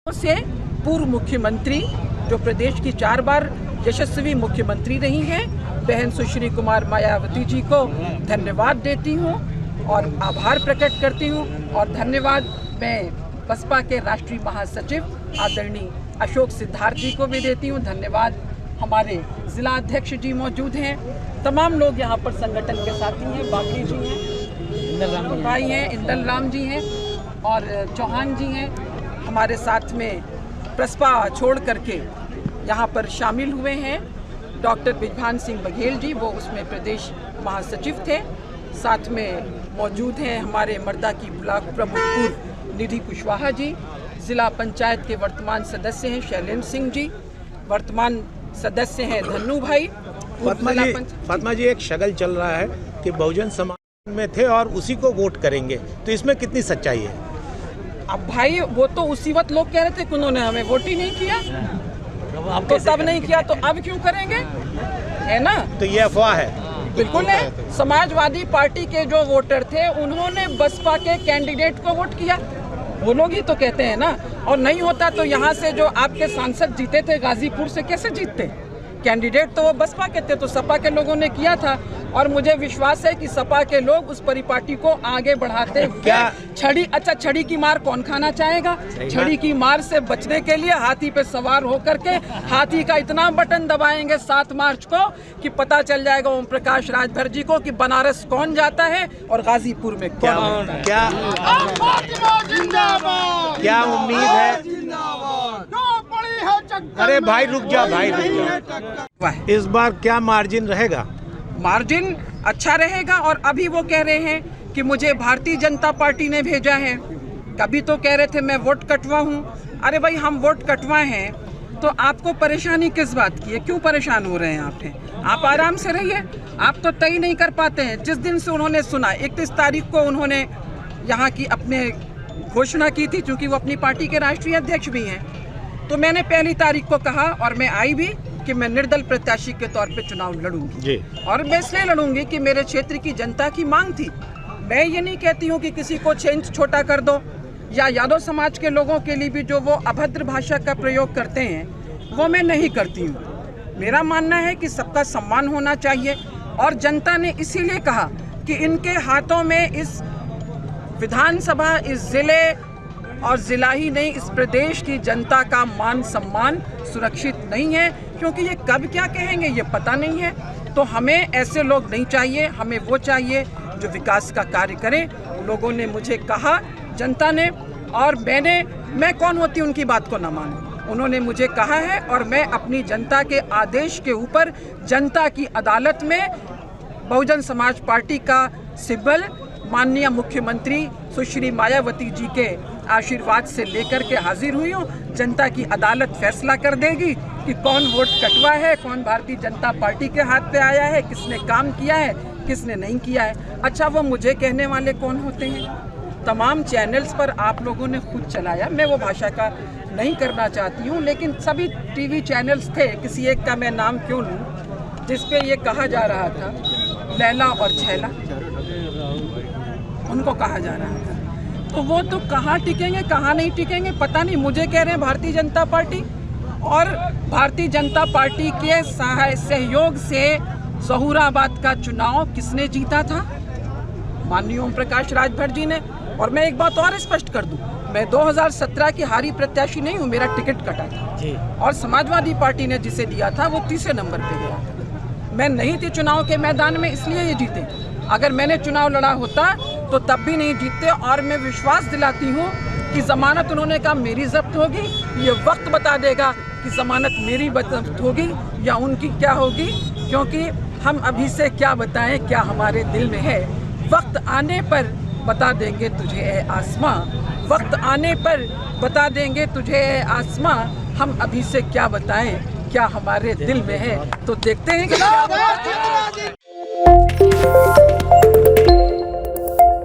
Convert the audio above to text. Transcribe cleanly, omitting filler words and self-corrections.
से पूर्व मुख्यमंत्री जो प्रदेश की 4 बार यशस्वी मुख्यमंत्री रही हैं, बहन सुश्री कुमार मायावती जी को धन्यवाद देती हूं और आभार प्रकट करती हूं। और धन्यवाद मैं बसपा के राष्ट्रीय महासचिव आदरणीय अशोक सिद्धार्थ जी को भी देती हूं। धन्यवाद हमारे जिला अध्यक्ष जी मौजूद हैं, तमाम लोग यहाँ पर संगठन के साथी हैं, बाकी जी हैं, भाई हैं, इंदल राम जी हैं और चौहान जी हैं हमारे साथ में बसपा छोड़ करके यहाँ पर शामिल हुए हैं। डॉक्टर बिजभान सिंह बघेल जी, वो उसमें प्रदेश महासचिव थे। साथ में मौजूद हैं हमारे मर्दा की ब्लॉक प्रमुख पूर्व निधि कुशवाहा जी, ज़िला पंचायत के वर्तमान सदस्य हैं शैलेंद्र सिंह जी, वर्तमान सदस्य हैं धन्नू भाई। फातिमा जी, एक शगल चल रहा है कि बहुजन समाज में थे और उसी को वोट करेंगे, तो इसमें कितनी सच्चाई है? अब भाई वो तो उसी वक्त लोग कह रहे थे कि उन्होंने हमें वोट ही नहीं किया, तो तब नहीं किया तो अब क्यों करेंगे, है ना? तो ये अफवाह है? बिल्कुल है। समाजवादी पार्टी के जो वोटर थे उन्होंने बसपा के कैंडिडेट को वोट किया, वो लोग ही तो कहते हैं ना। और नहीं होता तो यहाँ से जो आपके सांसद जीते थे गाजीपुर से कैसे जीतते? कैंडिडेट तो वो बसपा के थे, तो सपा के लोगों ने किया था। और मुझे विश्वास है कि सपा के लोग उस परिपाटी को आगे बढ़ाते हुए छड़ी की मार कौन खाना चाहेगा? छड़ी की मार से बचने के लिए हाथी पे सवार होकर के हाथी का इतना बटन दबाएंगे 7 मार्च को कि पता चल जाएगा ओम प्रकाश राजभर जी को कि बनारस कौन जाता है और गाजीपुर में कौन। क्या उम्मीद है? अरे भाई रुक जा, भाई रुक जा। इस बार क्या मार्जिन रहेगा? मार्जिन अच्छा रहेगा। और अभी वो कह रहे हैं कि मुझे भारतीय जनता पार्टी ने भेजा है। कभी तो कह रहे थे मैं वोट कटवा हूँ। अरे भाई, हम वोट कटवाए हैं तो आपको परेशानी किस बात की है? क्यों परेशान हो रहे हैं आप? आप आराम से रहिए। आप तो तय नहीं कर पाते हैं। जिस दिन से उन्होंने सुना, 31 तारीख को उन्होंने यहाँ की अपने घोषणा की थी, क्योंकि वो अपनी पार्टी के राष्ट्रीय अध्यक्ष भी हैं, तो मैंने 1 तारीख को कहा और मैं आई भी कि मैं निर्दल प्रत्याशी के तौर पे चुनाव लड़ूंगी जी। और मैं इसलिए लड़ूंगी कि मेरे क्षेत्र की जनता की मांग थी। मैं ये नहीं कहती हूँ कि किसी को चेंज छोटा कर दो, या यादव समाज के लोगों के लिए भी जो वो अभद्र भाषा का प्रयोग करते हैं वो मैं नहीं करती हूँ। मेरा मानना है कि सबका सम्मान होना चाहिए। और जनता ने इसीलिए कहा कि इनके हाथों में इस विधानसभा, इस जिले और जिला ही नहीं, इस प्रदेश की जनता का मान सम्मान सुरक्षित नहीं है, क्योंकि ये कब क्या कहेंगे ये पता नहीं है। तो हमें ऐसे लोग नहीं चाहिए, हमें वो चाहिए जो विकास का कार्य करें। लोगों ने मुझे कहा, जनता ने, और मैं कौन होती उनकी बात को ना मानूं। उन्होंने मुझे कहा है और मैं अपनी जनता के आदेश के ऊपर जनता की अदालत में बहुजन समाज पार्टी का सिंबल माननीय मुख्यमंत्री सुश्री मायावती जी के आशीर्वाद से लेकर के हाजिर हुई हूँ। जनता की अदालत फैसला कर देगी कि कौन वोट कटवा है, कौन भारतीय जनता पार्टी के हाथ पे आया है, किसने काम किया है, किसने नहीं किया है। अच्छा, वो मुझे कहने वाले कौन होते हैं? तमाम चैनल्स पर आप लोगों ने खुद चलाया, मैं वो भाषा का नहीं करना चाहती हूँ, लेकिन सभी टीवी चैनल्स थे, किसी एक का मैं नाम क्यों लूँ, जिसपे ये कहा जा रहा था लैला और छैला, उनको कहा जा रहा था। तो वो तो कहाँ टिकेंगे कहाँ नहीं टिकेंगे पता नहीं। मुझे कह रहे हैं भारतीय जनता पार्टी, और भारतीय जनता पार्टी के सहयोग से जहूराबाद का चुनाव किसने जीता था? माननीय ओम प्रकाश राजभर जी ने। और मैं एक बात और स्पष्ट कर दूं, मैं 2017 की हारी प्रत्याशी नहीं हूँ, मेरा टिकट कटा था जी। और समाजवादी पार्टी ने जिसे दिया था वो 30 नंबर पे गया था। मैं नहीं थी चुनाव के मैदान में, इसलिए ये जीते। अगर मैंने चुनाव लड़ा होता तो तब भी नहीं जीतते। और मैं विश्वास दिलाती हूँ कि जमानत, उन्होंने कहा मेरी जब्त होगी, ये वक्त बता देगा कि जमानत मेरी जब्त होगी या उनकी क्या होगी, क्योंकि हम अभी से क्या बताएं क्या हमारे दिल में है। वक्त आने पर बता देंगे तुझे ए आसमां, वक्त आने पर बता देंगे तुझे ए आसमां, हम अभी से क्या बताएं क्या हमारे दिल में है। तो देखते हैं कि